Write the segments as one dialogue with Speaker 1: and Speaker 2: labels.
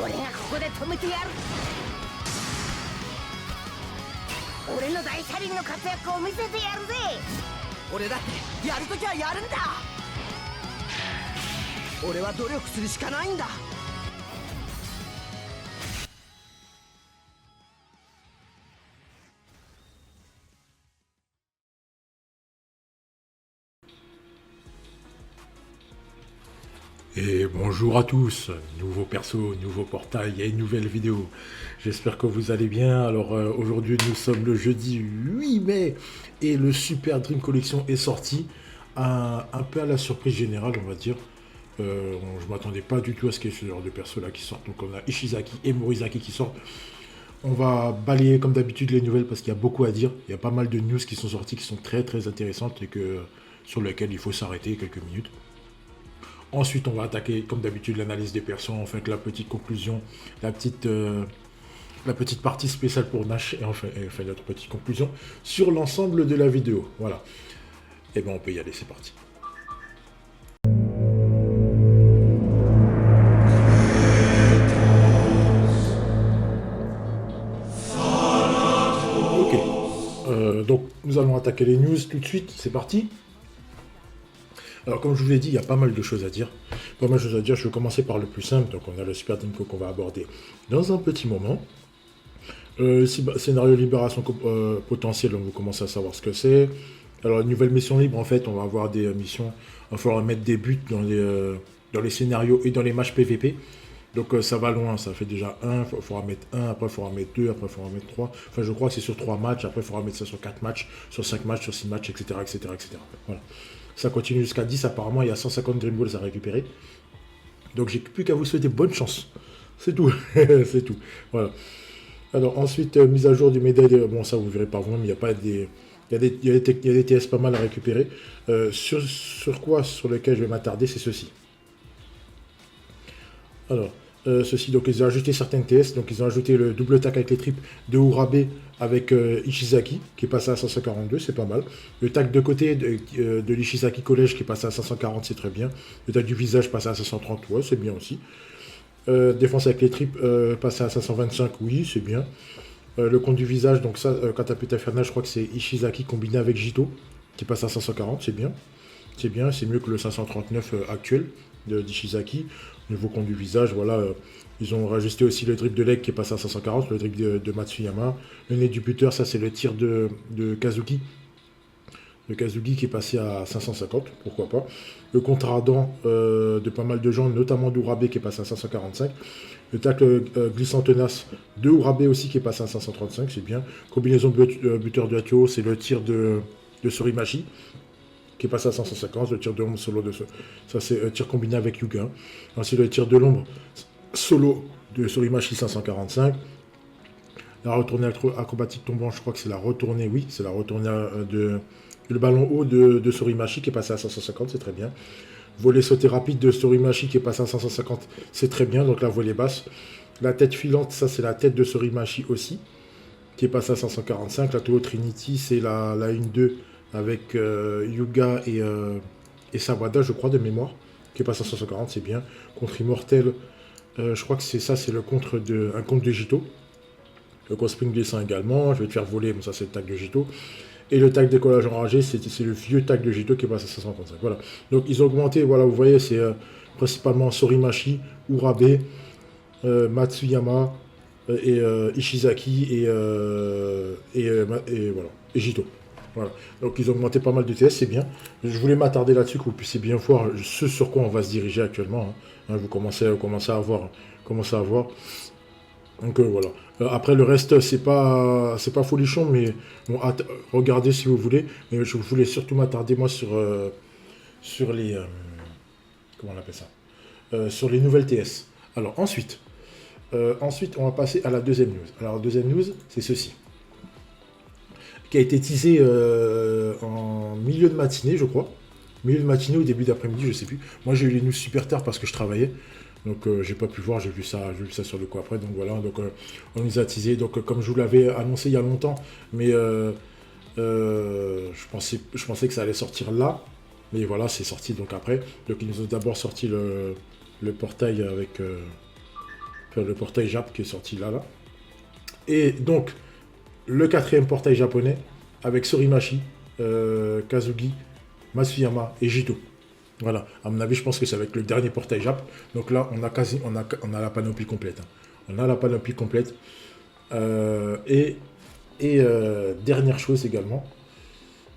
Speaker 1: 俺がここで止めてやる。俺の大車輪の活躍を見せてやるぜ。
Speaker 2: 俺だってやるときはやるんだ。俺は努力するしかないんだ。
Speaker 3: Et bonjour à tous, nouveau perso, nouveau portail et une nouvelle vidéo. J'espère que vous allez bien. Alors aujourd'hui nous sommes le jeudi 8 mai et le Super Dream Collection est sorti. Un peu à la surprise générale on va dire. Je m'attendais pas du tout à ce qu'il y ait ce genre de perso là qui sortent. Donc on a Ishizaki et Morizaki qui sortent. On va balayer comme d'habitude les nouvelles parce qu'il y a beaucoup à dire. Il y a pas mal de news qui sont sorties qui sont très intéressantes et sur lesquelles il faut s'arrêter quelques minutes. Ensuite, on va attaquer, comme d'habitude, l'analyse des persos, en fait, la petite conclusion, la petite partie spéciale pour Nash, et enfin notre petite conclusion sur l'ensemble de la vidéo. Voilà. Et ben, on peut y aller, c'est parti. Ok. Donc, nous allons attaquer les news tout de suite, c'est parti. Alors comme je vous l'ai dit, il y a pas mal de choses à dire. Je vais commencer par le plus simple. Donc on a le Super Dream qu'on va aborder dans un petit moment. Scénario libération potentielle, donc vous commencez à savoir ce que c'est. Alors une nouvelle mission libre, en fait, on va avoir des missions. Il va falloir mettre des buts dans les scénarios et dans les matchs PVP. Donc ça va loin, ça fait déjà 1, il faudra mettre 1, après il faudra mettre 2, après il faudra mettre 3. Enfin je crois que c'est sur 3 matchs, après il faudra mettre ça sur 4 matchs, sur 5 matchs, sur 6 matchs, etc. Voilà. Ça continue jusqu'à 10, apparemment il y a 150 Dream Balls à récupérer. Donc j'ai plus qu'à vous souhaiter bonne chance. C'est tout. C'est tout. Voilà. Alors ensuite, mise à jour du médaille. Bon ça vous verrez par vous-même, il y a pas des. Il y a des TS pas mal à récupérer. Sur quoi sur lequel je vais m'attarder, c'est ceci. Alors, ceci, donc ils ont ajouté certaines TS, donc ils ont ajouté le double attaque avec les tripes de Urabe avec Ishizaki, qui est passé à 542, c'est pas mal. Le tac de côté de l'Ishizaki Collège qui est passé à 540, c'est très bien. Le tac du visage passé à 530, ouais, c'est bien aussi. Défense avec les tripes passé à 525, oui, c'est bien. Le compte du visage, donc ça, catapulte infernale, je crois que c'est Ishizaki combiné avec Jito, qui passe à 540, c'est bien. C'est bien, c'est mieux que le 539 actuel d'Ishizaki. Niveau compte du visage, voilà, ils ont rajusté aussi le drip de leg qui est passé à 540, le drip de Matsuyama. Le nez du buteur, ça c'est le tir de Kazuki. Le Kazuki qui est passé à 550, pourquoi pas. Le contre ardent de pas mal de gens, notamment d'Urabe qui est passé à 545. Le tacle glissant tenace de Urabe aussi qui est passé à 535, c'est bien. Combinaison buteur de Hatio, c'est le tir de Sorimachi qui est passé à 550, le tir de l'ombre solo de ça c'est tir combiné avec Yuga. Ensuite le tir de l'ombre solo de Sorimachi 545. La retournée acrobatique tombant, je crois que c'est la retournée, oui, c'est la retournée le ballon haut de Sorimachi qui est passé à 550, c'est très bien. Volée sautée rapide de Sorimachi qui est passé à 550, c'est très bien, donc la volée basse. La tête filante, ça c'est la tête de Sorimachi aussi, qui est passée à 545. La Toho Trinity, c'est la 1-2 avec Yuga et Sawada, je crois, de mémoire, qui est passé à 540, c'est bien. Contre Immortel, je crois que c'est ça, c'est un contre de Jito. Le Spring Dessin également, je vais te faire voler, bon ça c'est le tag de Jito. Et le tag décollage enragé, c'est le vieux tag de Jito qui est passé à 535. Voilà. Donc ils ont augmenté, voilà, vous voyez, c'est principalement Sorimachi, Urabe, Matsuyama, et Ishizaki et voilà, et Jito. Voilà. Donc ils ont augmenté pas mal de TS, c'est bien. Je voulais m'attarder là-dessus, que vous puissiez bien voir ce sur quoi on va se diriger actuellement. Hein. Vous commencez à voir. Donc voilà. Après le reste, c'est pas folichon, mais bon, regardez si vous voulez. Mais je voulais surtout m'attarder moi sur les comment on appelle ça, sur les nouvelles TS. Alors ensuite, on va passer à la deuxième news. Alors la deuxième news, c'est ceci, qui a été teasé en milieu de matinée, je crois. Milieu de matinée ou début d'après-midi, je sais plus. Moi, j'ai eu les news super tard parce que je travaillais. Donc, j'ai pas pu voir, j'ai vu ça sur le coup après. Donc, voilà, donc, on les a teasés. Donc, comme je vous l'avais annoncé il y a longtemps, mais je pensais que ça allait sortir là. Mais voilà, c'est sorti donc après. Donc, ils nous ont d'abord sorti le portail avec... Enfin, le portail Jap qui est sorti là. Et donc, le 4e portail japonais avec Sorimachi, Kazugi, Matsuyama et Jito. Voilà, à mon avis, je pense que ça va être le dernier portail Jap. Donc là, on a la panoplie complète. Hein. On a la panoplie complète. Dernière chose également.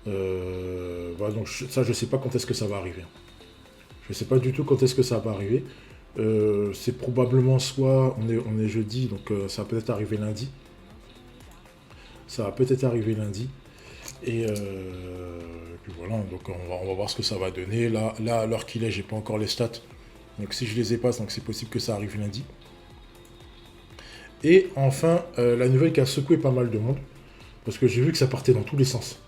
Speaker 3: Voilà, donc ça, je sais pas quand est-ce que ça va arriver. Je sais pas du tout quand est-ce que ça va arriver. C'est probablement soit on est jeudi, donc ça va peut-être arriver lundi. Et puis voilà, donc on va voir ce que ça va donner. Là à l'heure qu'il est, j'ai pas encore les stats. Donc si je les ai pas, donc c'est possible que ça arrive lundi. Et enfin, la nouvelle qui a secoué pas mal de monde, parce que j'ai vu que ça partait dans tous les sens.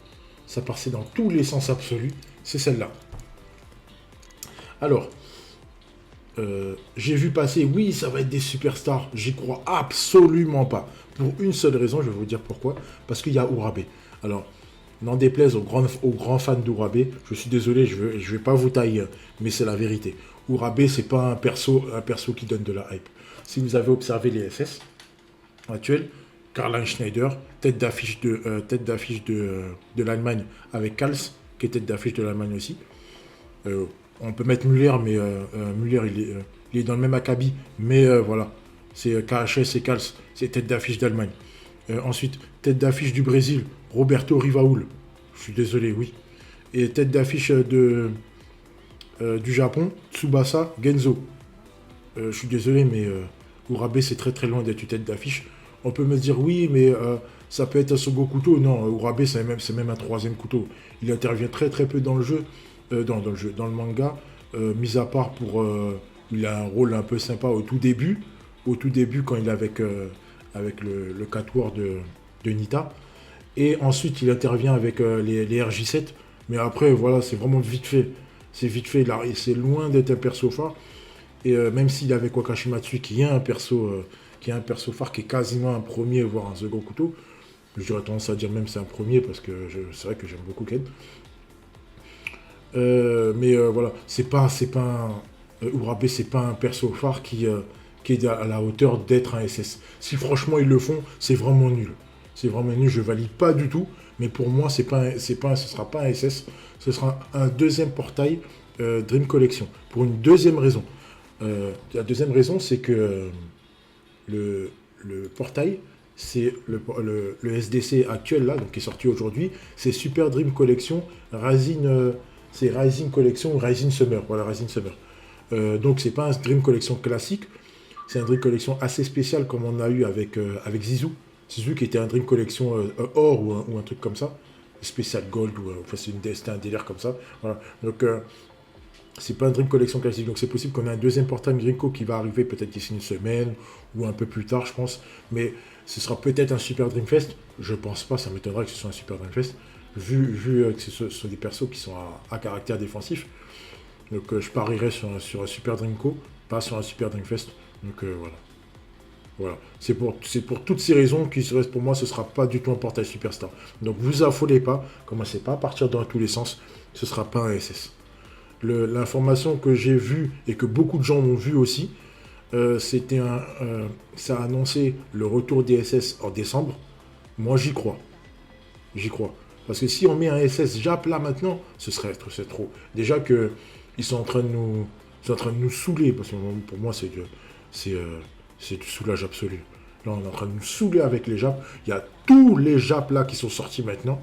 Speaker 3: Ça partait dans tous les sens absolus, c'est celle-là. Alors, j'ai vu passer, oui, ça va être des superstars. J'y crois absolument pas. Pour une seule raison, je vais vous dire pourquoi. Parce qu'il y a Urabe. Alors, n'en déplaise aux grands fans d'Urabe, je suis désolé, je vais pas vous tailler, mais c'est la vérité. Urabe, c'est pas un perso qui donne de la hype. Si vous avez observé les SS actuels, Karl-Heinz Schneider, tête d'affiche de l'Allemagne avec Kals, qui est tête d'affiche de l'Allemagne aussi. On peut mettre Müller, mais Müller, il est dans le même acabit. Mais voilà, c'est KHS et Kals, c'est tête d'affiche d'Allemagne. Ensuite, tête d'affiche du Brésil, Roberto Rivaul. Je suis désolé, oui. Et tête d'affiche du Japon, Tsubasa Genzo. Je suis désolé, mais Urabe, c'est très très loin d'être une tête d'affiche. On peut me dire, oui, mais ça peut être un second couteau. Non, Urabe, c'est même un 3e couteau. Il intervient très très peu dans le jeu. Dans le manga, mis à part il a un rôle un peu sympa au tout début quand il est avec le catwar de Nita, et ensuite il intervient avec les RJ7, mais après voilà, c'est vraiment vite fait, là, et c'est loin d'être un perso phare, et même s'il est avec Wakashimatsu qui est un perso phare, qui est quasiment un premier voire un second couteau, j'aurais tendance à dire même c'est un premier, parce que c'est vrai que j'aime beaucoup Ken. Voilà, Urabe, c'est pas un perso phare qui est à la hauteur d'être un SS. Si franchement ils le font, c'est vraiment nul. C'est vraiment nul, je valide pas du tout, mais pour moi, ce sera pas un SS, ce sera un 2e portail Dream Collection. Pour une 2e raison. La 2e raison, c'est que le portail, c'est le SDC actuel là, donc qui est sorti aujourd'hui, c'est Super Dream Collection Rising. C'est Rising Collection ou Rising Summer. Voilà, Rising Summer. Donc, c'est pas un Dream Collection classique. C'est un Dream Collection assez spécial comme on a eu avec Zizou. Zizou qui était un Dream Collection or ou un truc comme ça. Spécial Gold. C'était un délire comme ça. Voilà. Donc, c'est pas un Dream Collection classique. Donc, c'est possible qu'on ait un 2e portail Dreamco qui va arriver peut-être d'ici une semaine ou un peu plus tard, je pense. Mais ce sera peut-être un Super Dream Fest. Je pense pas. Ça m'étonnerait que ce soit un Super Dream Fest. Vu que ce sont des persos qui sont à caractère défensif. Donc je parierais sur un Super Dreamco, pas sur un Super Dreamfest. Donc voilà. C'est pour toutes ces raisons pour moi, ce ne sera pas du tout un portail Superstar. Donc vous affolez pas, commencez pas à partir dans tous les sens, ce ne sera pas un SS. L'information que j'ai vue et que beaucoup de gens ont vu aussi, ça a annoncé le retour des SS en décembre. Moi j'y crois. Parce que si on met un SS Jap là maintenant, c'est trop. Déjà que ils sont en train de nous saouler, parce que pour moi c'est du soulage absolu. Là on est en train de nous saouler avec les Japs. Il y a tous les Japs là qui sont sortis maintenant.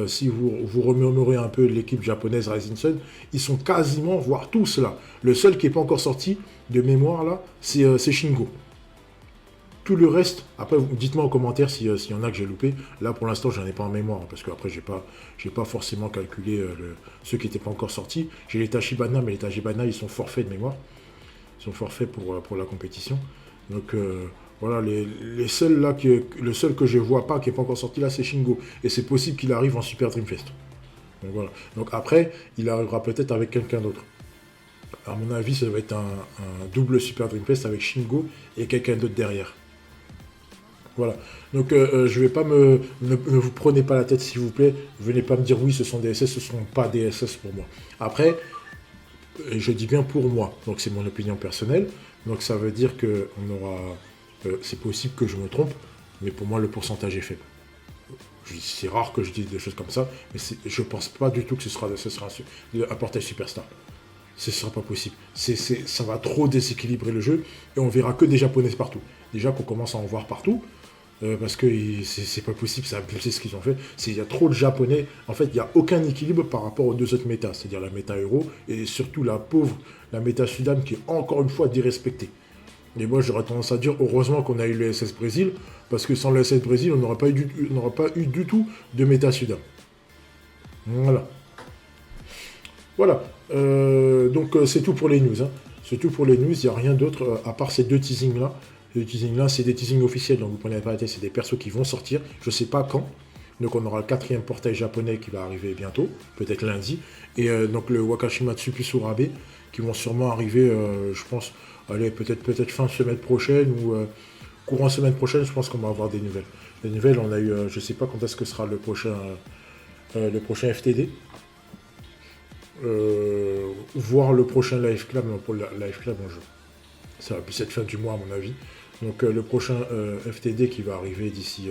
Speaker 3: Si vous remémorez un peu l'équipe japonaise Rising Sun, ils sont quasiment, voire tous là. Le seul qui n'est pas encore sorti de mémoire là, c'est Shingo. Tout le reste, après, dites-moi en commentaire s'il y en a que j'ai loupé. Là, pour l'instant, j'en ai pas en mémoire, parce qu'après, j'ai pas forcément calculé ceux qui n'étaient pas encore sortis. J'ai les Tachibana, mais les Tachibana, ils sont forfaits de mémoire. Ils sont forfaits pour la compétition. Donc, voilà, le seul que je vois pas, qui n'est pas encore sorti là, c'est Shingo. Et c'est possible qu'il arrive en Super Dream Fest. Donc, voilà. Donc, après, il arrivera peut-être avec quelqu'un d'autre. À mon avis, ça va être un double Super Dream Fest avec Shingo et quelqu'un d'autre derrière. Voilà, donc je vais pas ne vous prenez pas la tête s'il vous plaît, venez pas me dire oui ce sont des SS, ce sont pas des SS pour moi. Après, je dis bien pour moi, donc c'est mon opinion personnelle, Donc ça veut dire que on aura... c'est possible que je me trompe, mais pour moi le pourcentage est faible. C'est rare que je dise des choses comme ça, mais je pense pas du tout que ce sera un portage Superstar. Ce sera pas possible. Ça va trop déséquilibrer le jeu, et on verra que des japonais partout. Déjà qu'on commence à en voir partout, parce que c'est pas possible, c'est abusé ce qu'ils ont fait. Il y a trop de japonais. En fait, il n'y a aucun équilibre par rapport aux deux autres métas, c'est-à-dire la méta euro, et surtout la méta Sudam qui est encore une fois dérespectée. Et moi, j'aurais tendance à dire, heureusement qu'on a eu le SS Brésil, parce que sans le SS Brésil, on n'aurait pas eu du tout de méta Sudam. Voilà. Voilà. Donc, c'est tout pour les news. Hein. C'est tout pour les news. Il n'y a rien d'autre, à part ces deux teasings-là. Les teasings-là, c'est des teasings officiels, donc vous prenez la vérité, c'est des persos qui vont sortir. Je ne sais pas quand. Donc, on aura le 4e portail japonais qui va arriver bientôt, peut-être lundi. Et donc, le Wakashimatsu plus Urabe, qui vont sûrement arriver, je pense... Allez, peut-être fin de semaine prochaine ou courant semaine prochaine, je pense qu'on va avoir des nouvelles. Les nouvelles, on a eu, je sais pas quand est-ce que sera le prochain FTD. Voir le prochain Live Club, non, pour le Live Club en jeu. Ça va plus être fin du mois à mon avis. Donc le prochain FTD qui va arriver d'ici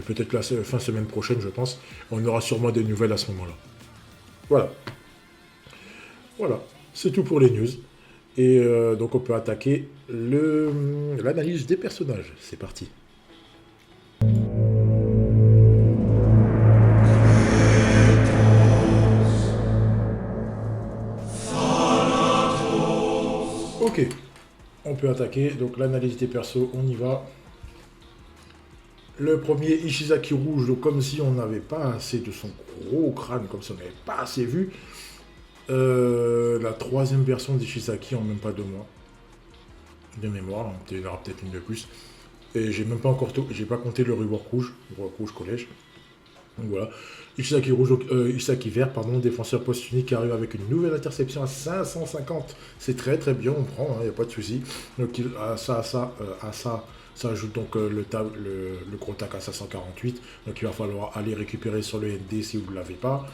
Speaker 3: peut-être la fin semaine prochaine, je pense. On aura sûrement des nouvelles à ce moment-là. Voilà. Voilà, c'est tout pour les news. Et donc on peut attaquer l'analyse des personnages. C'est parti. Ok, on peut attaquer. Donc l'analyse des persos, on y va. Le premier, Ishizaki rouge, donc comme si on n'avait pas assez de son gros crâne, comme si on n'avait pas assez vu. La 3e version d'Ishizaki en même pas 2 mois de mémoire, il y en aura peut-être une de plus. Et j'ai même pas encore j'ai pas compté le rework rouge collège. Donc voilà. Ishizaki rouge, Ishizaki vert, pardon, défenseur post-unique qui arrive avec une nouvelle interception à 550. C'est très très bien, on prend, il n'y a pas de souci. Donc à ça ajoute donc le gros tac à 548. Donc il va falloir aller récupérer sur le ND si vous ne l'avez pas.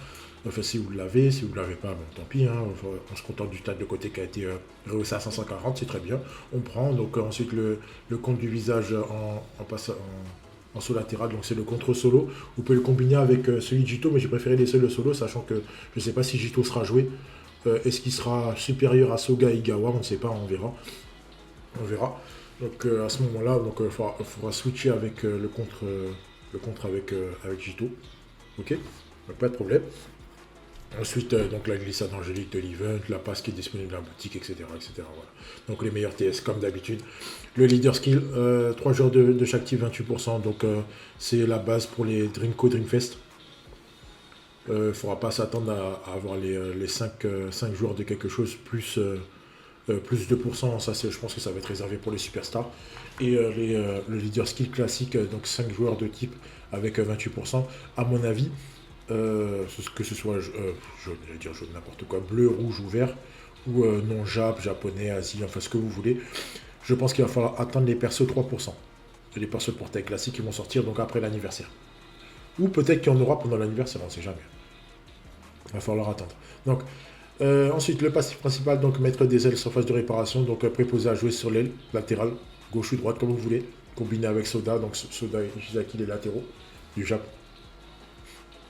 Speaker 3: Enfin, si vous l'avez pas, bon, tant pis, hein, on se contente du stade de côté qui a été rehaussé à 540, c'est très bien. On prend, donc ensuite le compte du visage en saut latéral, donc c'est le contre solo. Vous pouvez le combiner avec celui de Jito, mais j'ai préféré laisser le solo, sachant que je ne sais pas si Jito sera joué. Est-ce qu'il sera supérieur à Soga Igawa? On ne sait pas, on verra. On verra. Donc à ce moment-là, il faudra switcher avec le contre avec Jito. Ok, donc pas de problème. Ensuite, donc la glissade angélique de l'event, la passe qui est disponible dans la boutique, etc. Voilà. Donc les meilleurs TS comme d'habitude. Le leader skill, 3 joueurs de chaque type, 28%. Donc c'est la base pour les Dreamco Dreamfest. Il ne faudra pas s'attendre à avoir les 5 joueurs de quelque chose plus 2%. Ça, je pense que ça va être réservé pour les superstars. Et le leader skill classique, donc 5 joueurs de type avec 28%. À mon avis, que ce soit j'allais dire jaune, n'importe quoi, bleu, rouge ou vert, ou non japonais, Asie, enfin ce que vous voulez, je pense qu'il va falloir atteindre les persos 3%. Les persos de portail classique qui vont sortir donc après l'anniversaire. Ou peut-être qu'il y en aura pendant l'anniversaire, on ne sait jamais. Il va falloir attendre. Donc, ensuite, le passif principal, donc mettre des ailes surface de réparation, donc préposé à jouer sur l'aile latérale, gauche ou droite, comme vous voulez, combiné avec Soda, donc Soda et Ishizaki, les latéraux du Japon.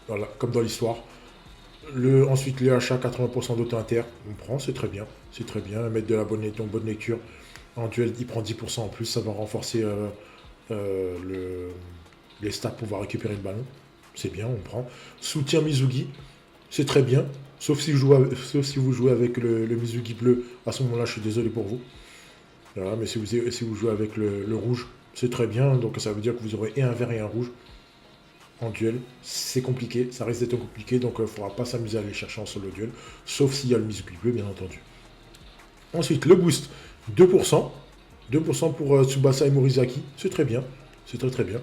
Speaker 3: Voilà, comme dans l'histoire. Ensuite, les achats, 80% d'auto-inter, on prend, c'est très bien. C'est très bien. Mettre de la bonne lecture. En duel, il prend 10% en plus. Ça va renforcer les stats pour pouvoir récupérer le ballon. C'est bien, on prend. Soutien Mizugi, c'est très bien. Sauf si vous jouez avec le Mizugi bleu. À ce moment-là, je suis désolé pour vous. Voilà, mais si vous jouez avec le rouge, c'est très bien. Donc ça veut dire que vous aurez et un vert et un rouge. En duel, c'est compliqué, ça risque d'être compliqué, donc il ne faudra pas s'amuser à aller chercher en solo duel, sauf s'il y a le Mizuki bleu, bien entendu. Ensuite, le boost, 2%. 2% pour Tsubasa et Morizaki, c'est très bien. C'est très bien.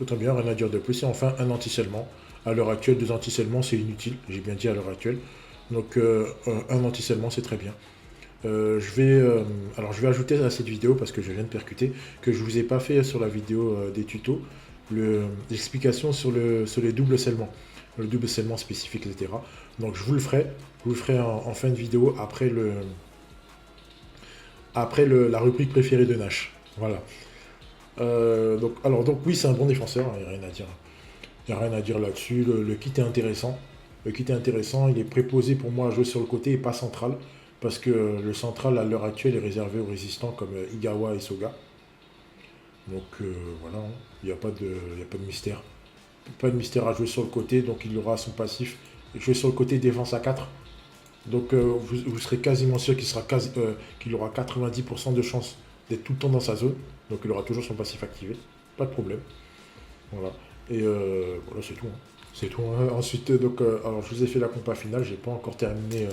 Speaker 3: Très bien, rien à dire de plus. Et enfin, un anti-scellement. À l'heure actuelle, 2 anti-scellements, c'est inutile, j'ai bien dit à l'heure actuelle. Donc, un anti-scellement, c'est très bien. Je vais ajouter à cette vidéo, parce que je viens de percuter, que je ne vous ai pas fait sur la vidéo des tutos, l'explication sur les doubles scellements, le double scellement spécifique, etc. Donc je vous le ferai en fin de vidéo après après la rubrique préférée de Nash. Voilà. Donc oui, c'est un bon défenseur, il n'y a rien à dire. Il n'y a rien à dire là-dessus. Le kit est intéressant. Le kit est intéressant. Il est préposé pour moi à jouer sur le côté et pas central. Parce que le central, à l'heure actuelle, est réservé aux résistants comme Igawa et Soga. Donc voilà, hein. Il n'y a pas de mystère. Pas de mystère à jouer sur le côté. Donc il aura son passif. Jouer sur le côté défense à 4. Donc vous serez quasiment sûr qu'il aura 90% de chance d'être tout le temps dans sa zone. Donc il aura toujours son passif activé. Pas de problème. Voilà. Et voilà, c'est tout. Hein. C'est tout. Hein. Ensuite, alors je vous ai fait la compa finale. J'ai pas encore terminé.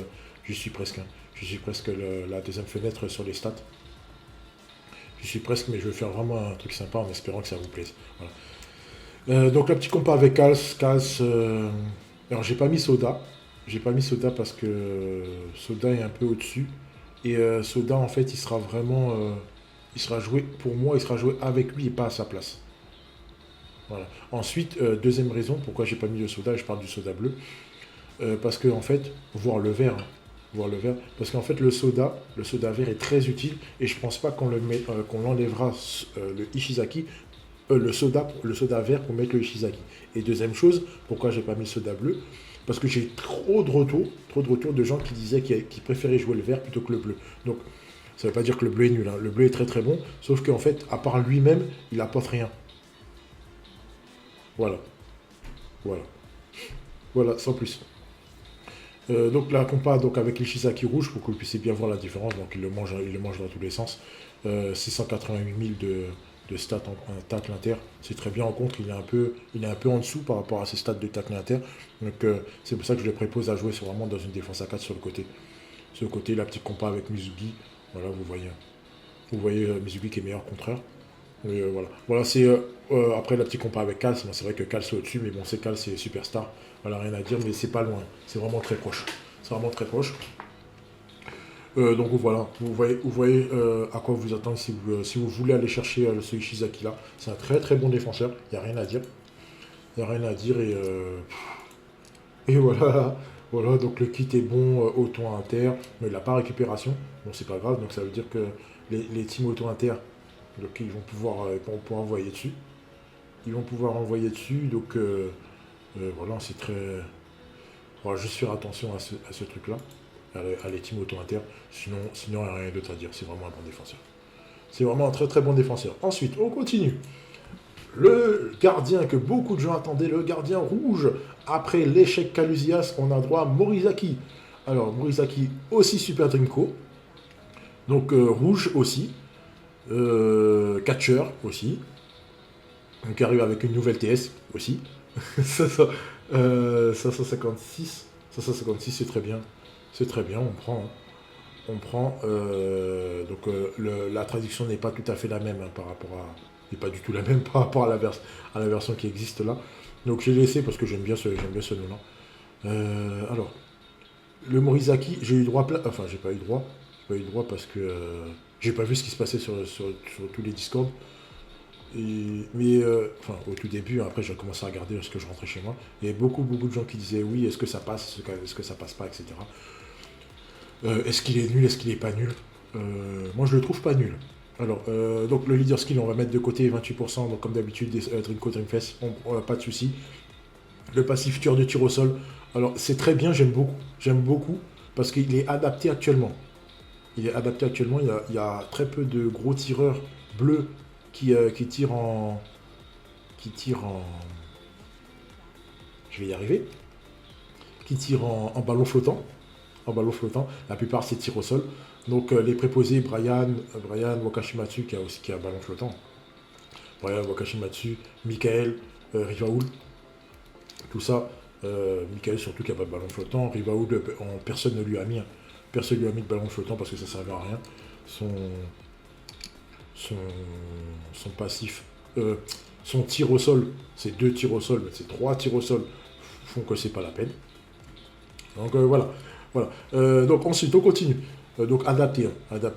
Speaker 3: J'y suis presque. Hein. Je suis presque la deuxième fenêtre sur les stats. J'y suis presque, mais je vais faire vraiment un truc sympa en espérant que ça vous plaise. Voilà. Donc la petite compa avec Kals. Alors j'ai pas mis Soda. J'ai pas mis Soda parce que Soda est un peu au-dessus. Et Soda, en fait, il sera vraiment... il sera joué, pour moi, il sera joué avec lui et pas à sa place. Voilà. Ensuite, deuxième raison, pourquoi j'ai pas mis le Soda, et je parle du Soda bleu. Parce que, en fait, voir le vert, parce qu'en fait, le soda vert est très utile, et je pense pas qu'on l'enlèvera, le Ishizaki, le soda vert pour mettre le Ishizaki. Et deuxième chose, pourquoi j'ai pas mis le soda bleu, parce que j'ai trop de retours de gens qui disaient qu'ils préféraient jouer le vert plutôt que le bleu. Donc, ça veut pas dire que le bleu est nul, hein. Le bleu est très très bon, sauf qu'en fait, à part lui-même, il apporte rien. Voilà. Voilà, sans plus. Donc la compa avec l'Ishizaki rouge, pour que vous puissiez bien voir la différence, donc il le mange dans tous les sens. 688 000 de stats en tacle inter, c'est très bien. En contre, il est un peu en dessous par rapport à ses stats de tacle inter. Donc c'est pour ça que je le prépose à jouer vraiment dans une défense à 4 sur le côté. Sur le côté, la petite compa avec Mizugi, voilà, vous voyez Mizugi qui est meilleur contreur. Voilà, c'est après la petite compa avec Cal, c'est vrai que Cal c'est au-dessus, mais bon, c'est Cal, c'est superstar. Voilà, rien à dire, mais c'est pas loin. C'est vraiment très proche. C'est vraiment très proche. Donc voilà, vous voyez à quoi vous attendre si vous voulez aller chercher ce Ishizaki là. C'est un très très bon défenseur, il n'y a rien à dire. Et voilà. Voilà, donc le kit est bon, auto inter, mais il n'a pas récupération. Bon, c'est pas grave, donc ça veut dire que les teams auto inter, donc ils vont pouvoir envoyer dessus. Donc voilà, c'est très... Voilà, juste faire attention à ce truc-là, à les teams auto-inter, sinon il n'y a rien d'autre à dire, c'est vraiment un bon défenseur. C'est vraiment un très très bon défenseur. Ensuite, on continue. Le gardien que beaucoup de gens attendaient, le gardien rouge. Après l'échec Kaluzias, on a droit à Morizaki. Alors, Morizaki aussi Super Dreamco. Donc rouge aussi. Catcher aussi. Donc arrive avec une nouvelle TS aussi. 556, c'est très bien. C'est très bien, on prend. La traduction n'est pas tout à fait la même, hein, par rapport à... n'est pas du tout la même par rapport à la version qui existe là. Donc j'ai laissé parce que j'aime bien ce nom-là. Alors, le Morizaki, j'ai eu droit enfin, j'ai pas eu droit parce que j'ai pas vu ce qui se passait sur tous les Discords. Enfin, au tout début, après j'ai commencé à regarder lorsque je rentrais chez moi. Il y avait beaucoup de gens qui disaient oui, est-ce que ça passe, est-ce que ça passe pas, etc. Est-ce qu'il est nul, est-ce qu'il est pas nul. Moi je le trouve pas nul. Alors, donc le leader skill, on va mettre de côté 28%, donc comme d'habitude, Dreamco, Dreamfest, pas de souci. Le passif tueur de tir au sol, alors c'est très bien, j'aime beaucoup, parce qu'il est adapté actuellement. Il y a très peu de gros tireurs bleus qui tirent en... Je vais y arriver. Qui tirent en ballon flottant. La plupart c'est tir au sol. Donc les préposés, Brian Wakashimatsu qui a un ballon flottant. Brian Wakashimatsu, Michael, Rivaoul, tout ça. Michael surtout qui a pas de ballon flottant. Rivaoul, personne ne lui a mis. Personne lui a mis de ballon flottant parce que ça servait à rien. Son passif, son tir au sol, c'est 2 tirs au sol, mais c'est 3 tirs au sol, font que c'est pas la peine. Donc voilà. Donc ensuite on continue. Donc adapté à la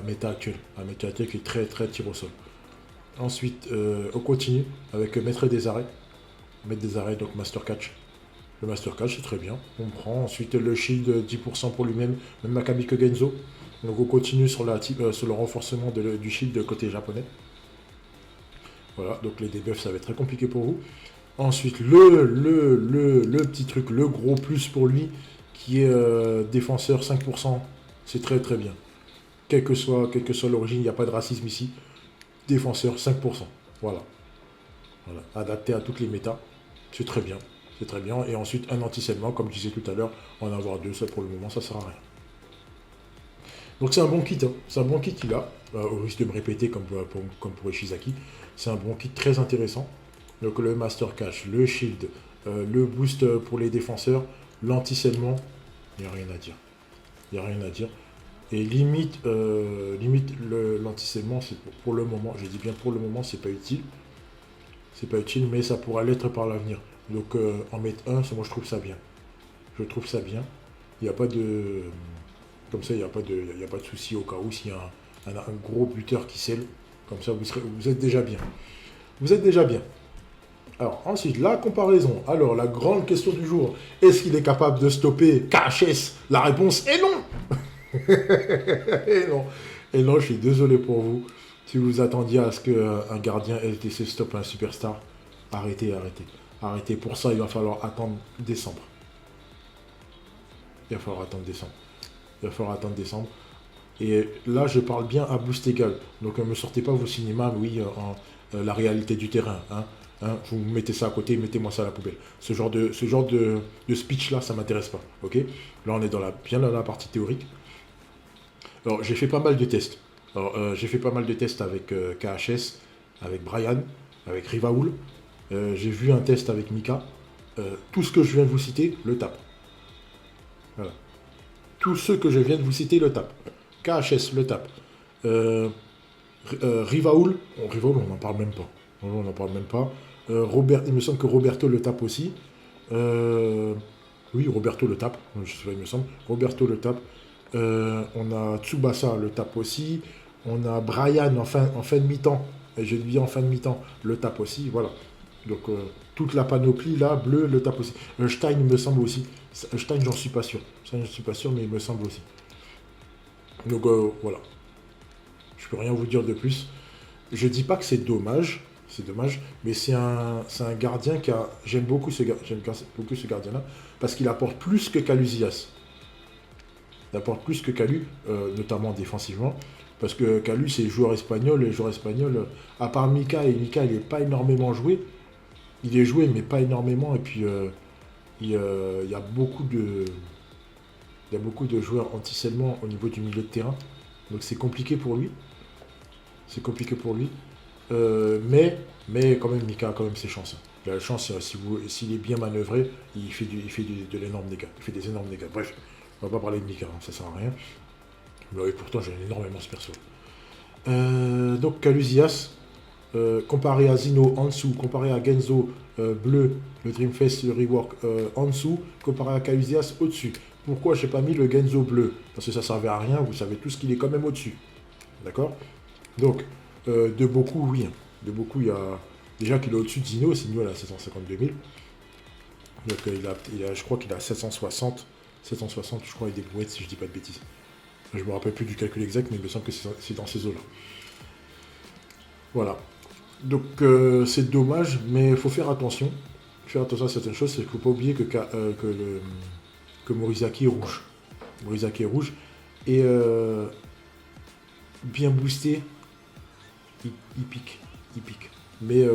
Speaker 3: méta actuelle. La méta actuelle qui est très très tir au sol. Ensuite on continue avec maître des arrêts. Donc master catch. Le master catch c'est très bien. On prend ensuite le shield 10% pour lui-même, même Makami Genzo. Donc on continue sur le renforcement du shield de côté japonais. Voilà, donc les debuffs, ça va être très compliqué pour vous. Ensuite, le petit truc, le gros plus pour lui, qui est défenseur 5%, c'est très très bien. Quelle que soit l'origine, il n'y a pas de racisme ici. Défenseur 5%, voilà. Adapté à toutes les méta, c'est très bien. C'est très bien. Et ensuite, un anti-scellement, comme je disais tout à l'heure, en avoir 2, ça pour le moment, ça sert à rien. Donc c'est un bon kit, hein. C'est un bon kit qu'il a, au risque de me répéter comme pour Ishizaki. C'est un bon kit très intéressant. Donc le Master Cash, le Shield, le boost pour les défenseurs, l'anti-scellement, il n'y a rien à dire. Il n'y a rien à dire. Et limite l'anti-scellement, c'est pour le moment, je dis bien pour le moment, c'est pas utile. C'est pas utile, mais ça pourra l'être par l'avenir. Donc en mettre un, moi je trouve ça bien. Je trouve ça bien. Il n'y a pas de... Comme ça, il n'y a pas de souci au cas où s'il y a un gros buteur qui scelle. Comme ça, vous êtes déjà bien. Vous êtes déjà bien. Alors, ensuite, la comparaison. Alors, la grande question du jour. Est-ce qu'il est capable de stopper KHS? La réponse est non. Et non. Et non, je suis désolé pour vous. Si vous attendiez à ce qu'un gardien LTC stoppe un superstar, arrêtez. Arrêtez. Pour ça, il va falloir attendre décembre. Il va falloir attendre décembre. Et là, je parle bien à boost égal. Donc, ne me sortez pas vos cinémas, oui, la réalité du terrain. Vous mettez ça à côté, mettez-moi ça à la poubelle. Ce genre de speech-là, ça ne m'intéresse pas. Ok. Là, on est bien dans la partie théorique. Alors, j'ai fait pas mal de tests. J'ai fait pas mal de tests avec KHS, avec Brian, avec Rivaoul. J'ai vu un test avec Mika. Tout ce que je viens de vous citer, le tape. Voilà. Tous ceux que je viens de vous citer, le tape. KHS, le tape. Rivaoul, on n'en parle même pas. On n'en parle même pas. Il me semble que Roberto le tape aussi. Oui, Roberto le tape, il me semble. Roberto le tape. On a Tsubasa le tape aussi. On a Brian en fin de mi-temps. Et je dis en fin de mi-temps, le tape aussi. Voilà. Donc toute la panoplie là, bleu, le tape aussi. Stein, il me semble aussi. Stein, j'en suis pas sûr. Mais il me semble aussi. Donc voilà. Je peux rien vous dire de plus. Je dis pas que c'est dommage, mais c'est un gardien j'aime beaucoup ce gardien-là, parce qu'il apporte plus que Calusias. Il apporte plus que Calu, notamment défensivement, parce que Calu c'est joueur espagnol, et les joueurs espagnols, à part Mika, il n'est pas énormément joué. Il est joué, mais pas énormément, et puis il y a beaucoup de joueurs anti-scellement au niveau du milieu de terrain, donc c'est compliqué pour lui. Mais quand même, Mika a quand même ses chances. Il a la chance, s'il est bien manœuvré, il fait de l'énorme dégâts. Il fait des énormes dégâts. Bref, on va pas parler de Mika, ça sert à rien. Mais pourtant, j'aime énormément ce perso. Donc, Calusias, comparé à Zino en dessous, comparé à Genzo bleu, le Dreamfest, le rework en dessous, comparé à Calusias au-dessus. Pourquoi je n'ai pas mis le Genzo bleu? Parce que ça servait à rien, vous savez tous qu'il est quand même au-dessus. D'accord? Donc, de beaucoup, oui. De beaucoup, il y a... Déjà qu'il est au-dessus de Zino, Zino, il a 752 000. Donc, je crois qu'il a 760, je crois, avec des brouettes, si je dis pas de bêtises. Je ne me rappelle plus du calcul exact, mais il me semble que c'est dans ces eaux-là. Voilà. Donc, c'est dommage, mais il faut faire attention. Faire attention à certaines choses, c'est qu'il ne faut pas oublier que Morizaki est rouge. Morizaki est rouge. Et... bien boosté, il pique. Mais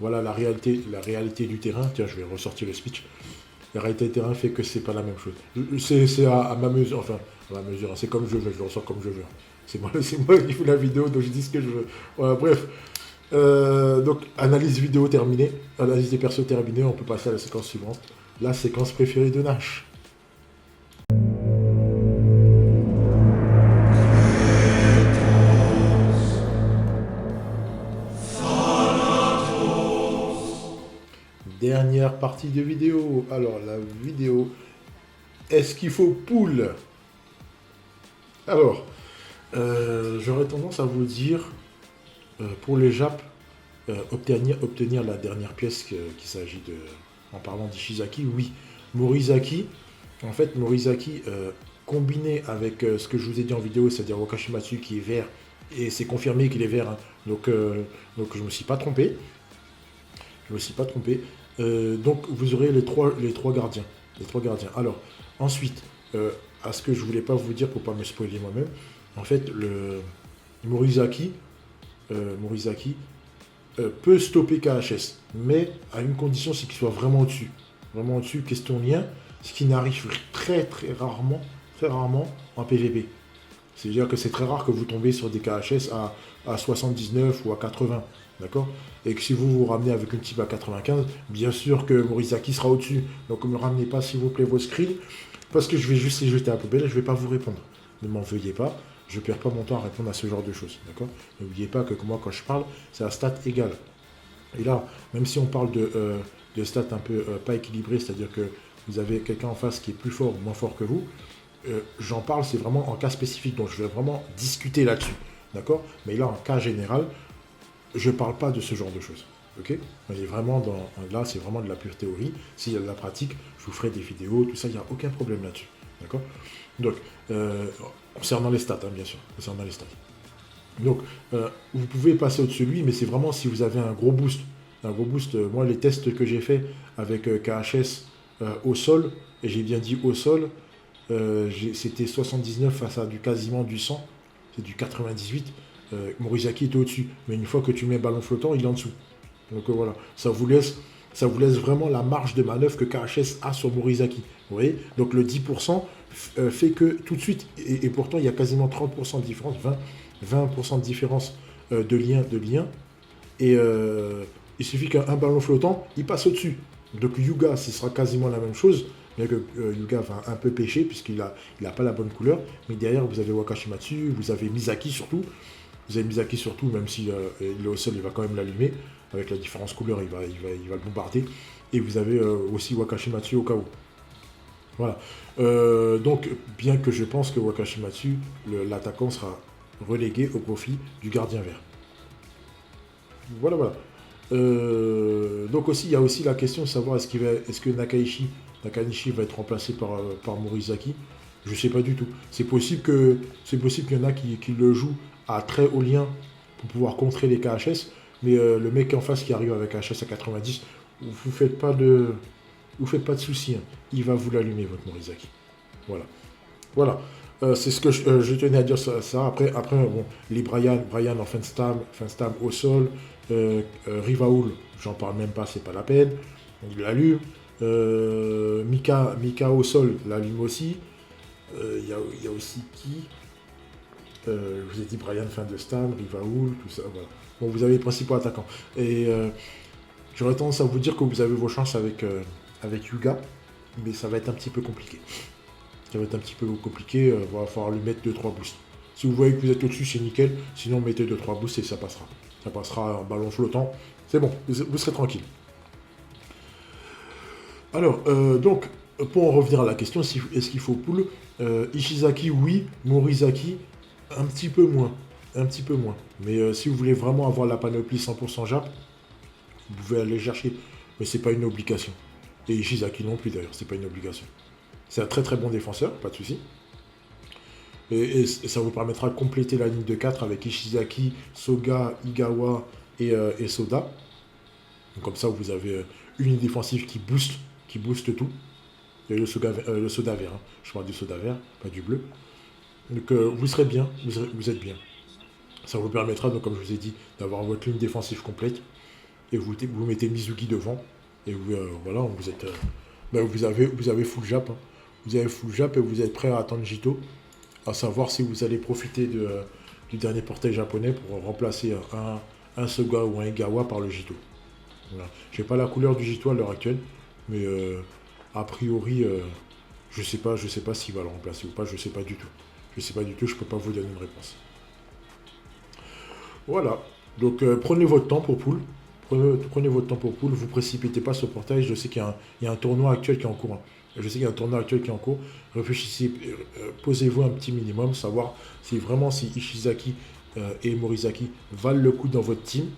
Speaker 3: voilà la réalité du terrain. Tiens, je vais ressortir le speech. La réalité du terrain fait que c'est pas la même chose. C'est à ma mesure, enfin, à ma mesure, c'est comme je veux, je le ressors comme je veux. C'est moi qui fais la vidéo, donc je dis ce que je veux. Voilà, bref. Donc, analyse vidéo terminée, analyse des persos terminée, on peut passer à la séquence suivante. La séquence préférée de Nash. Dernière partie de vidéo. Alors, la vidéo. Est-ce qu'il faut pool? Alors, j'aurais tendance à vous dire, pour les Japs, obtenir la dernière pièce qu'il s'agit de... En parlant d'Ishizaki, oui. Morizaki, combiné avec ce que je vous ai dit en vidéo, c'est-à-dire Wakashimatsu qui est vert, et c'est confirmé qu'il est vert, hein. Donc je ne me suis pas trompé. Je me suis pas trompé. Donc vous aurez les trois gardiens. Les trois gardiens. Alors, ensuite, à ce que je voulais pas vous dire pour pas me spoiler moi-même, en fait, le Morizaki peut stopper KHS, mais à une condition, c'est qu'il soit vraiment au-dessus. Vraiment au-dessus, question lien, ce qui n'arrive très rarement en PVP. C'est-à-dire que c'est très rare que vous tombez sur des KHS à 79 ou à 80, d'accord? Et que si vous vous ramenez avec une type à 95, bien sûr que Morizaki sera au-dessus. Donc ne me ramenez pas s'il vous plaît vos screens, parce que je vais juste les jeter à la poubelle et je ne vais pas vous répondre. Ne m'en veuillez pas, je ne perds pas mon temps à répondre à ce genre de choses, d'accord? N'oubliez pas que moi quand je parle, c'est à stat égale. Et là, même si on parle de stats un peu pas équilibrées, c'est-à-dire que vous avez quelqu'un en face qui est plus fort ou moins fort que vous, j'en parle, c'est vraiment en cas spécifique, donc je vais vraiment discuter là-dessus, d'accord? Mais là, en cas général, je ne parle pas de ce genre de choses, ok? Là, c'est vraiment de la pure théorie. S'il y a de la pratique, je vous ferai des vidéos, tout ça, il n'y a aucun problème là-dessus, d'accord? Donc, concernant les stats, hein, bien sûr, concernant les stats. Donc, vous pouvez passer au-dessus de lui, mais c'est vraiment si vous avez un gros boost. Moi, les tests que j'ai fait avec KHS au sol, et j'ai bien dit au sol, c'était 79 face à quasiment du 100, c'est du 98. Morizaki était au-dessus, mais une fois que tu mets ballon flottant, il est en dessous. Donc voilà, ça vous laisse vraiment la marge de manœuvre que KHS a sur Morizaki. Vous voyez, donc le 10% fait que tout de suite, et pourtant il y a quasiment 30% de différence, 20% de différence de lien, et il suffit qu'un ballon flottant, il passe au-dessus. Donc Yuga, ce sera quasiment la même chose, bien que Yuga va un peu pêcher, puisqu'il n'a pas la bonne couleur, mais derrière vous avez Wakashimatsu, vous avez Misaki surtout. Vous avez Misaki surtout, même si il est au sol, il va quand même l'allumer. Avec la différence couleur, il va le bombarder. Et vous avez aussi Wakashimatsu au cas où. Voilà. Donc, bien que je pense que Wakashimatsu, l'attaquant, sera relégué au profit du gardien vert. Voilà. Donc aussi, il y a aussi la question de savoir est-ce que Nakanishi va être remplacé par Morizaki. Je ne sais pas du tout. C'est possible qu'il y en a qui le jouent à très haut lien pour pouvoir contrer les KHS, mais le mec en face qui arrive avec KHS à 90, vous faites pas de soucis, hein. Il va vous l'allumer votre Morizaki. Voilà. C'est ce que je tenais à dire ça. Après bon, les Brian en fin de stam au sol, Rivaoul, j'en parle même pas, c'est pas la peine. Il l'allume. Mika au sol l'allume aussi. Il y a aussi qui je vous ai dit Brian fin de stam, Rivaoul, tout ça, voilà. Bon, vous avez les principaux attaquants. Et j'aurais tendance à vous dire que vous avez vos chances avec Yuga, mais ça va être un petit peu compliqué. Il va falloir lui mettre 2-3 boosts. Si vous voyez que vous êtes au-dessus, c'est nickel. Sinon, mettez 2-3 boosts et ça passera. Ça passera en ballon flottant. C'est bon, vous serez tranquille. Alors, donc, pour en revenir à la question, est-ce qu'il faut pull Ishizaki, oui. Morizaki, un petit peu moins. Mais si vous voulez vraiment avoir la panoplie 100% Jap, vous pouvez aller chercher. Mais c'est pas une obligation. Et Ishizaki non plus d'ailleurs, c'est pas une obligation. C'est un très très bon défenseur, pas de souci. Et ça vous permettra de compléter la ligne de 4 avec Ishizaki, Soga, Igawa et Soda. Donc comme ça, vous avez une ligne défensive qui booste tout. Et le soda vert, hein. Je parle du soda vert, pas du bleu. Donc vous serez bien, vous êtes bien. Ça vous permettra, donc, comme je vous ai dit, d'avoir votre ligne défensive complète. Et vous mettez Mizuki devant. Et voilà, vous avez full Jap. Hein. Vous avez full Jap et vous êtes prêt à attendre Jito. À savoir si vous allez profiter du dernier portail japonais pour remplacer un Soga ou un Igawa par le Jito. Voilà. Je n'ai pas la couleur du Jito à l'heure actuelle. Mais a priori, je sais pas s'il va le remplacer ou pas. Je sais pas du tout. Je peux pas vous donner une réponse. Voilà. Donc prenez votre temps pour pull. Vous précipitez pas sur le portail. Je sais qu'il y a un tournoi actuel qui est en cours. Réfléchissez, posez-vous un petit minimum, savoir si Ishizaki et Morizaki valent le coup dans votre team.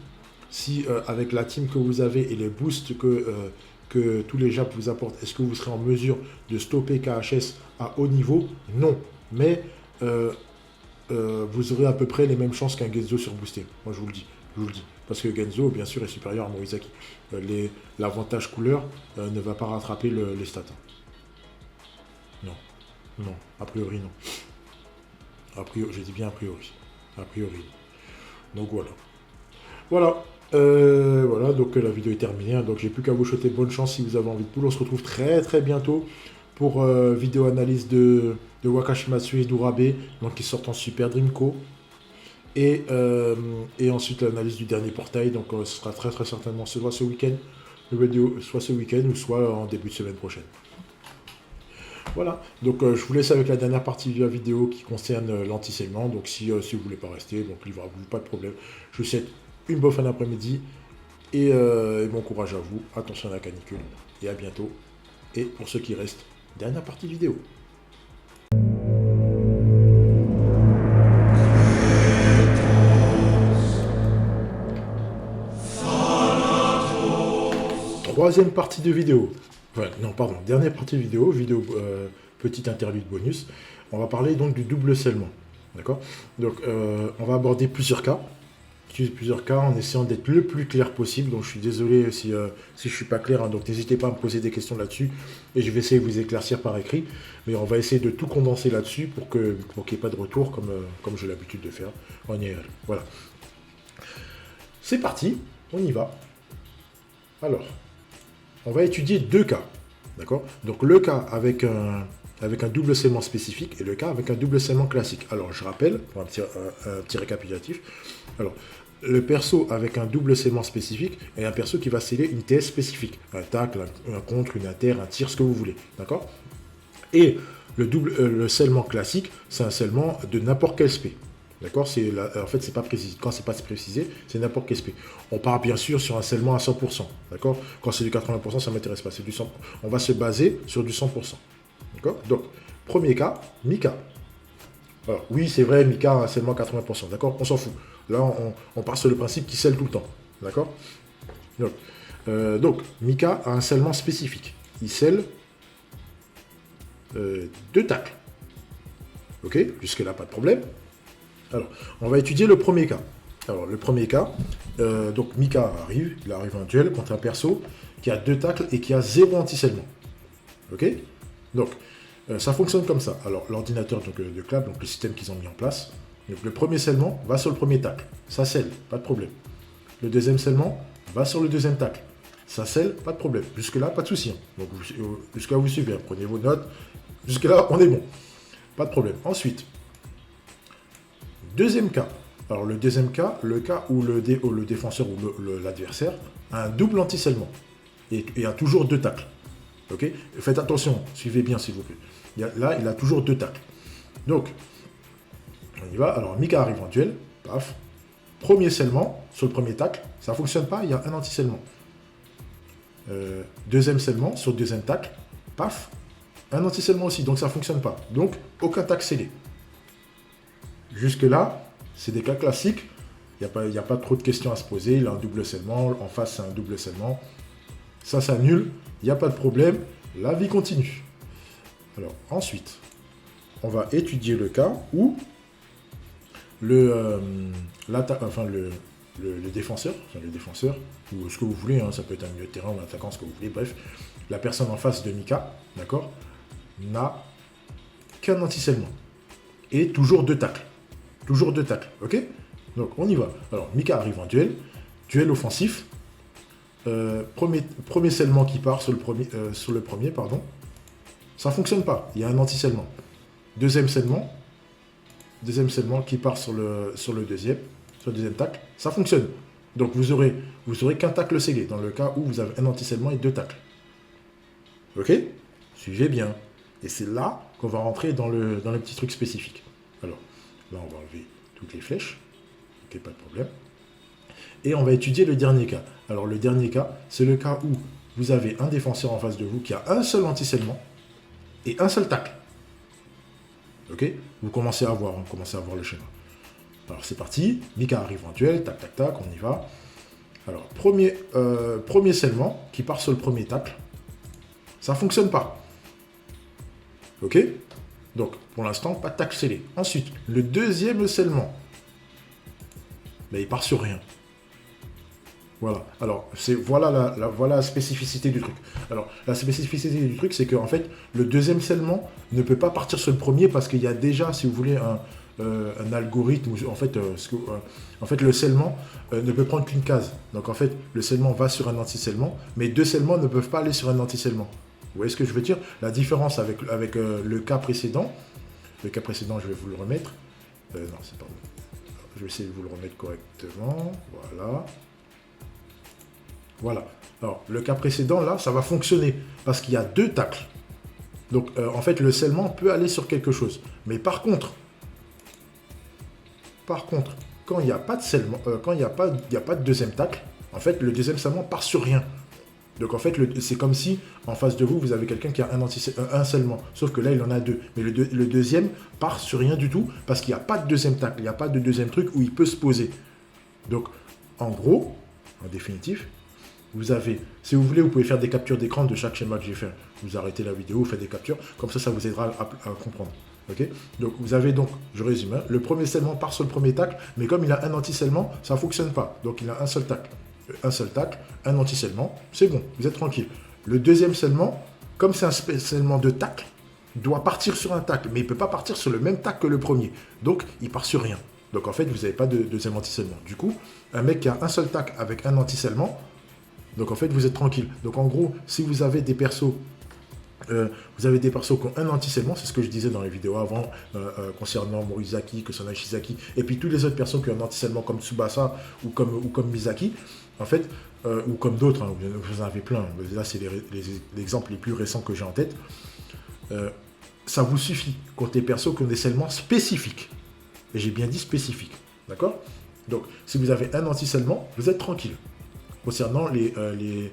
Speaker 3: Si avec la team que vous avez et les boosts que que tous les Japs vous apportent, est-ce que vous serez en mesure de stopper KHS à haut niveau? Non. Mais vous aurez à peu près les mêmes chances qu'un Genzo surboosté. Moi, je vous le dis. Parce que Genzo, bien sûr, est supérieur à Morizaki. L'avantage couleur ne va pas rattraper les stats. Non, a priori non. J'ai dit bien a priori. Donc voilà. Voilà, donc la vidéo est terminée. Donc j'ai plus qu'à vous souhaiter bonne chance si vous avez envie de poule. On se retrouve très très bientôt pour vidéo analyse de Wakashimatsu et d'Urabe, donc qui sortent en Super Dreamco. Et ensuite l'analyse du dernier portail. Donc ce sera très très certainement soit ce week-end, soit ce week-end ou soit en début de semaine prochaine. Voilà, donc je vous laisse avec la dernière partie de la vidéo qui concerne l'anti-segment. Donc si vous ne voulez pas rester, donc livrez-vous, pas de problème. Je vous souhaite une bonne fin d'après-midi et bon courage à vous. Attention à la canicule et à bientôt. Et pour ceux qui restent, dernière partie de vidéo. Troisième partie de vidéo. Enfin, non, pardon, dernière partie de vidéo, petite interlude bonus. On va parler donc du double scellement. D'accord? Donc, on va aborder plusieurs cas en essayant d'être le plus clair possible. Donc, je suis désolé si je ne suis pas clair. Hein, donc, n'hésitez pas à me poser des questions là-dessus. Et je vais essayer de vous éclaircir par écrit. Mais on va essayer de tout condenser là-dessus pour qu'il n'y ait pas de retour comme j'ai l'habitude de faire en IRL. Voilà. C'est parti, on y va. Alors, on va étudier deux cas, d'accord? Donc le cas avec un double scellement spécifique et le cas avec un double scellement classique. Alors je rappelle, pour un petit récapitulatif, alors le perso avec un double scellement spécifique est un perso qui va sceller une TS spécifique, un tacle, un contre, une inter, un tir, ce que vous voulez, d'accord? Et le scellement classique, c'est un scellement de n'importe quel SP. D'accord? En fait, c'est pas précisé. Quand c'est pas précisé, c'est n'importe quel SP. On part bien sûr sur un scellement à 100%. D'accord? Quand c'est du 80%, ça ne m'intéresse pas. C'est du 100%. On va se baser sur du 100%. D'accord? Donc, premier cas, Mika. Alors, oui, c'est vrai, Mika a un scellement à 80%. D'accord? On s'en fout. Là, on part sur le principe qu'il scelle tout le temps. D'accord? Donc, Mika a un scellement spécifique. Il scelle 2 tacles. Ok? Jusque-là, pas de problème. Alors, on va étudier le premier cas. Alors, le premier cas, donc Mika arrive, il arrive en duel contre un perso qui a 2 tacles et qui a 0 anti-scellement. Ok? Donc, ça fonctionne comme ça. Alors, l'ordinateur de Clap, donc le système qu'ils ont mis en place, donc le premier scellement va sur le premier tacle. Ça scelle, pas de problème. Le deuxième scellement va sur le deuxième tacle. Ça scelle, pas de problème. Jusque-là, pas de souci. Hein. Donc, jusque-là, vous suivez. Hein. Prenez vos notes. Jusque-là, on est bon. Pas de problème. Ensuite, deuxième cas. Alors le deuxième cas, le cas où le défenseur ou l'adversaire a un double anti-scellement et a toujours 2 tacles. Ok? Faites attention, suivez bien s'il vous plaît. Là, il a toujours 2 tacles. Donc, on y va. Alors Mika arrive en duel, paf. Premier scellement sur le premier tacle, ça ne fonctionne pas, il y a un anti-scellement. Deuxième scellement sur le deuxième tacle, paf. Un anti-scellement aussi, donc ça ne fonctionne pas. Donc, aucun tacle scellé. Jusque-là, c'est des cas classiques. Il n'y a pas trop de questions à se poser. Il a un double scellement. En face, c'est un double scellement. Ça s'annule. Il n'y a pas de problème. La vie continue. Alors, ensuite, on va étudier le cas où le défenseur, ou ce que vous voulez, hein, ça peut être un milieu de terrain ou un attaquant, ce que vous voulez, bref, la personne en face de Mika, d'accord, n'a qu'un anti-scellement. Et toujours 2 tacles. Toujours 2 tacles, ok? Donc, on y va. Alors, Mika arrive en duel. Duel offensif. Premier scellement qui part sur le premier, pardon. Ça ne fonctionne pas. Il y a un anti-scellement. Deuxième scellement qui part sur le deuxième tacle. Ça fonctionne. Donc, vous aurez qu'un tacle scellé dans le cas où vous avez un anti-scellement et 2 tacles. Ok? Suivez bien. Et c'est là qu'on va rentrer dans le petit truc spécifique. Alors, là, on va enlever toutes les flèches. Ok, pas de problème. Et on va étudier le dernier cas. Alors, le dernier cas, c'est le cas où vous avez un défenseur en face de vous qui a un seul anti-scellement et un seul tacle. Ok? Vous commencez à voir le schéma. Alors, c'est parti. Mika arrive en duel. Tac, tac, tac, on y va. Alors, premier scellement qui part sur le premier tacle. Ça fonctionne pas. Ok? Donc, pour l'instant, pas de tac scellé. Ensuite, le deuxième scellement. Mais il part sur rien. Voilà. Alors, voilà la spécificité du truc. Alors, la spécificité du truc, c'est qu'en fait, le deuxième scellement ne peut pas partir sur le premier parce qu'il y a déjà, si vous voulez, un algorithme. Où, en fait, le scellement ne peut prendre qu'une case. Donc, en fait, le scellement va sur un anti-scellement, mais deux scellements ne peuvent pas aller sur un anti-scellement. Vous voyez ce que je veux dire? La différence avec le cas précédent. Le cas précédent, je vais vous le remettre. Non, c'est pas bon. Je vais essayer de vous le remettre correctement. Voilà. Voilà. Alors, le cas précédent, là, ça va fonctionner parce qu'il y a deux tacles. Donc, en fait, le scellement peut aller sur quelque chose. Mais par contre, quand il n'y a pas de scellement, quand il n'y a pas de deuxième tacle, en fait, le deuxième scellement part sur rien. Donc, en fait, c'est comme si, en face de vous, vous avez quelqu'un qui a un scellement. Sauf que là, il en a deux. Mais le deuxième part sur rien du tout parce qu'il n'y a pas de deuxième tacle. Il n'y a pas de deuxième truc où il peut se poser. Donc, en gros, en définitif, vous avez, si vous voulez, vous pouvez faire des captures d'écran de chaque schéma que j'ai fait. Vous arrêtez la vidéo, vous faites des captures, comme ça vous aidera à comprendre. Ok? Donc vous avez donc, je résume, hein, le premier scellement part sur le premier tacle, mais comme il a un anti-scellement, ça ne fonctionne pas. Donc il a un seul tacle, un anti-scellement, c'est bon, vous êtes tranquille. Le deuxième scellement, comme c'est un scellement de tacle, doit partir sur un tacle, mais il ne peut pas partir sur le même tacle que le premier. Donc il part sur rien. Donc en fait, vous n'avez pas de deuxième anti-scellement. Du coup, un mec qui a un seul tacle avec un anti-scellement, donc en fait, vous êtes tranquille. Donc en gros, si vous avez des persos, qui ont un anti-scellement, c'est ce que je disais dans les vidéos avant, concernant Morizaki, Kusanagi Ishizaki, et puis tous les autres persos qui ont un anti-scellement comme Tsubasa ou comme Misaki, en fait, ou comme d'autres, hein, vous en avez plein. Là, c'est les exemples les plus récents que j'ai en tête. Ça vous suffit contre les persos qui ont des scellements spécifiques. Et j'ai bien dit spécifiques. D'accord? Donc, si vous avez un anti-scellement, vous êtes tranquille. Concernant les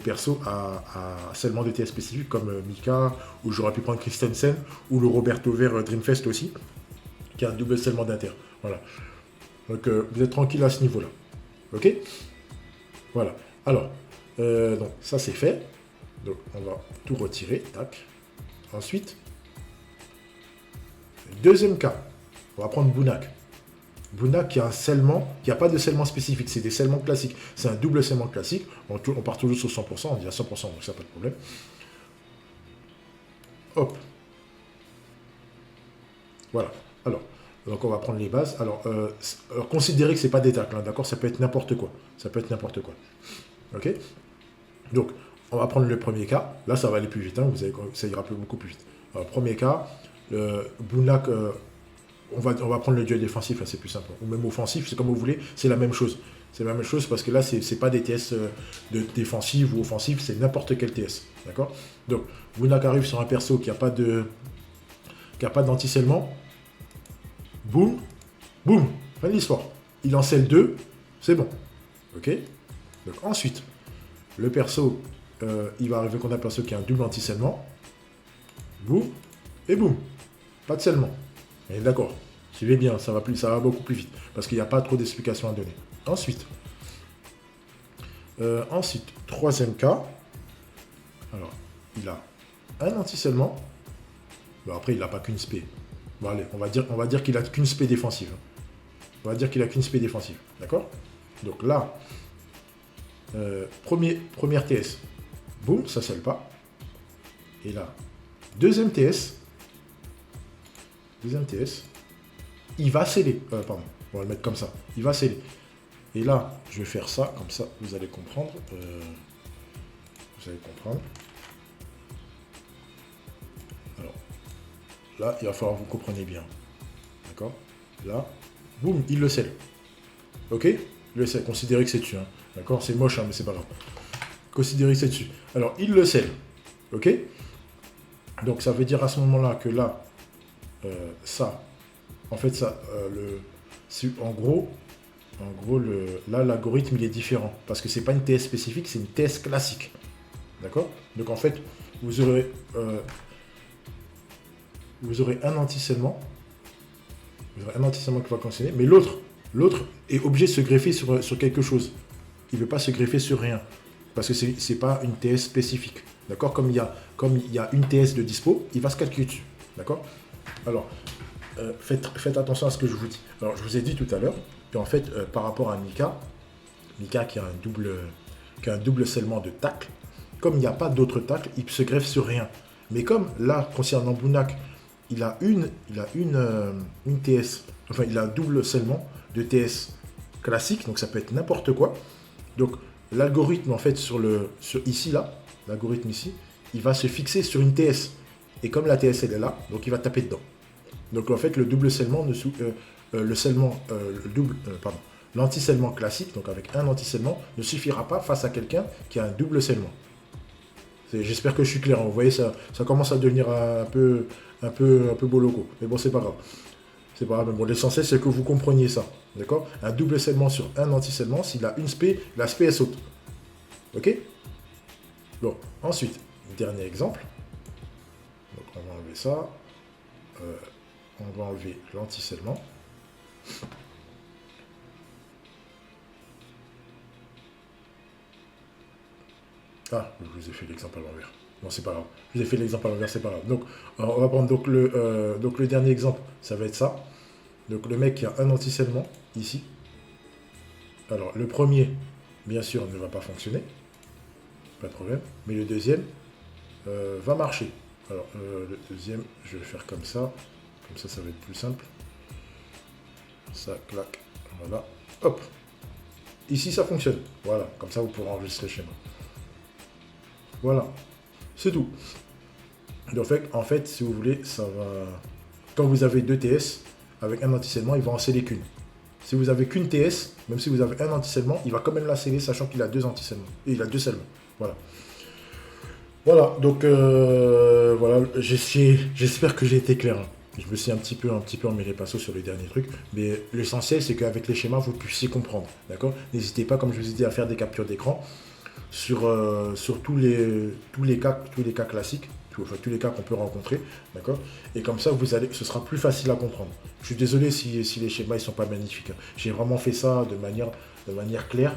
Speaker 3: persos à scellement de TS spécifique comme Mika, ou j'aurais pu prendre Christensen, ou le Roberto Ver Dreamfest aussi, qui a un double scellement d'inter. Voilà. Donc vous êtes tranquille à ce niveau-là. Ok? Voilà. Alors, donc ça c'est fait. Donc on va tout retirer. Tac. Ensuite, deuxième cas, on va prendre Bunak. Bunak qui a un scellement, qui n'a pas de scellement spécifique, c'est des scellements classiques. C'est un double scellement classique. On part toujours sur 100%, on dit à 100%, donc ça n'a pas de problème. Hop. Voilà. Alors, donc on va prendre les bases. Alors considérez que ce n'est pas des tacles, hein, d'accord? Ça peut être n'importe quoi. Ça peut être n'importe quoi. Ok? Donc, on va prendre le premier cas. Là, ça va aller plus vite, hein, ça ira beaucoup plus vite. Alors, premier cas, Bunak... On va prendre le duel défensif, là c'est plus simple. Ou même offensif, c'est comme vous voulez, c'est la même chose. C'est la même chose parce que là, c'est pas des TS de défensive ou offensive, c'est n'importe quel TS. D'accord? Donc, Bunak arrive sur un perso qui n'a pas d'anti-scellement. Boum, boum, fin de l'histoire. Il en scelle 2, c'est bon. Ok? Donc ensuite, le perso, il va arriver qu'on a un perso qui a un double anti-scellement. Boum, et boum. Pas de scellement. Et d'accord, suivez bien, ça va beaucoup plus vite, parce qu'il n'y a pas trop d'explications à donner. Ensuite, troisième cas, alors, il a un anti-scellement, bon, après il n'a pas qu'une spé. Bon allez, on va dire qu'il a qu'une spé défensive. On va dire qu'il a qu'une spé défensive, d'accord? Donc là, première TS, boum, ça scelle pas. Et là, deuxième TS, il va sceller. Pardon, on va le mettre comme ça. Il va sceller. Et là, je vais faire ça, comme ça, vous allez comprendre. Alors, là, il va falloir que vous compreniez bien. D'accord? Là, boum, il le scelle. Ok? Il le scelle. Considérez que c'est dessus. Hein. D'accord? C'est moche, hein, mais c'est pas grave. Considérez que c'est dessus. Alors, il le scelle. Ok? Donc, ça veut dire à ce moment-là que là, en gros, là, l'algorithme, il est différent. Parce que c'est pas une TS spécifique, c'est une TS classique. D'accord? Donc, en fait, vous aurez un anti-scellement. Vous aurez un anti-scellement qui va fonctionner. Mais l'autre est obligé de se greffer sur quelque chose. Il ne veut pas se greffer sur rien. Parce que c'est pas une TS spécifique. d'accord, comme il y a une TS de dispo, il va se calculer dessus, d'accord. Alors, faites attention à ce que je vous dis. Alors, je vous ai dit tout à l'heure qu'en fait, par rapport à Mika qui a un double scellement de tacle, comme il n'y a pas d'autres tacles, il se greffe sur rien. Mais comme là, concernant Bounak, il a une TS, enfin il a un double scellement de TS classique, donc ça peut être n'importe quoi. Donc l'algorithme en fait l'algorithme ici, il va se fixer sur une TS. Et comme la TS elle est là, donc il va taper dedans. Donc en fait le double scellement l'anti-scellement classique, donc avec un anti-scellement, ne suffira pas face à quelqu'un qui a un double scellement. J'espère que je suis clair. Vous voyez, ça commence à devenir un peu boloco. Mais bon, c'est pas grave. C'est pas grave. Mais bon, l'essentiel, c'est que vous compreniez ça. D'accord. Un double scellement sur un anti-scellement, s'il a une spé, la spé, elle saute. Ok. Bon, ensuite, dernier exemple. Donc, on va enlever ça. On va enlever l'anti-scellement. Ah, je vous ai fait l'exemple à l'envers. Non, c'est pas grave. Je vous ai fait l'exemple à l'envers, c'est pas grave. Donc, on va prendre donc le dernier exemple, ça va être ça. Donc, le mec qui a un anti-scellement, ici. Alors, le premier, bien sûr, ne va pas fonctionner. Pas de problème. Mais le deuxième va marcher. Alors, le deuxième, je vais faire comme ça. Comme ça va être plus simple. Ça, clac. Voilà. Hop. Ici, ça fonctionne. Voilà. Comme ça, vous pourrez enregistrer chez moi. Voilà, c'est tout. Donc, en fait, si vous voulez, ça va. Quand vous avez deux TS, avec un anti-scellement, il va en sceller qu'une. Si vous avez qu'une TS, même si vous avez un anti-scellement, il va quand même la sceller, sachant qu'il a deux anti-scellements. Et il a deux scellements. Voilà. Voilà, donc voilà, j'espère que j'ai été clair. Je me suis un petit peu emmêlé pinceau sur les derniers trucs, mais l'essentiel, c'est qu'avec les schémas, vous puissiez comprendre. D'accord. N'hésitez pas, comme je vous ai dit, à faire des captures d'écran sur tous les cas classiques, enfin tous les cas qu'on peut rencontrer, d'accord. Et comme ça, ce sera plus facile à comprendre. Je suis désolé si les schémas ils sont pas magnifiques. J'ai vraiment fait ça de manière claire,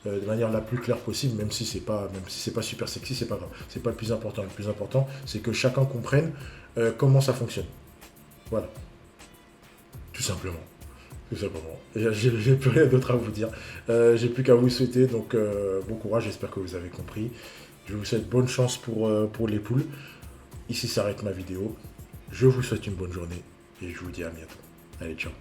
Speaker 3: de manière la plus claire possible, même si c'est pas super sexy, c'est pas grave. C'est pas le plus important. Le plus important, c'est que chacun comprenne comment ça fonctionne. Voilà, tout simplement. Tout simplement. J'ai plus rien d'autre à vous dire. J'ai plus qu'à vous souhaiter, donc bon courage, j'espère que vous avez compris. Je vous souhaite bonne chance pour les poules. Ici s'arrête ma vidéo. Je vous souhaite une bonne journée et je vous dis à bientôt. Allez, ciao.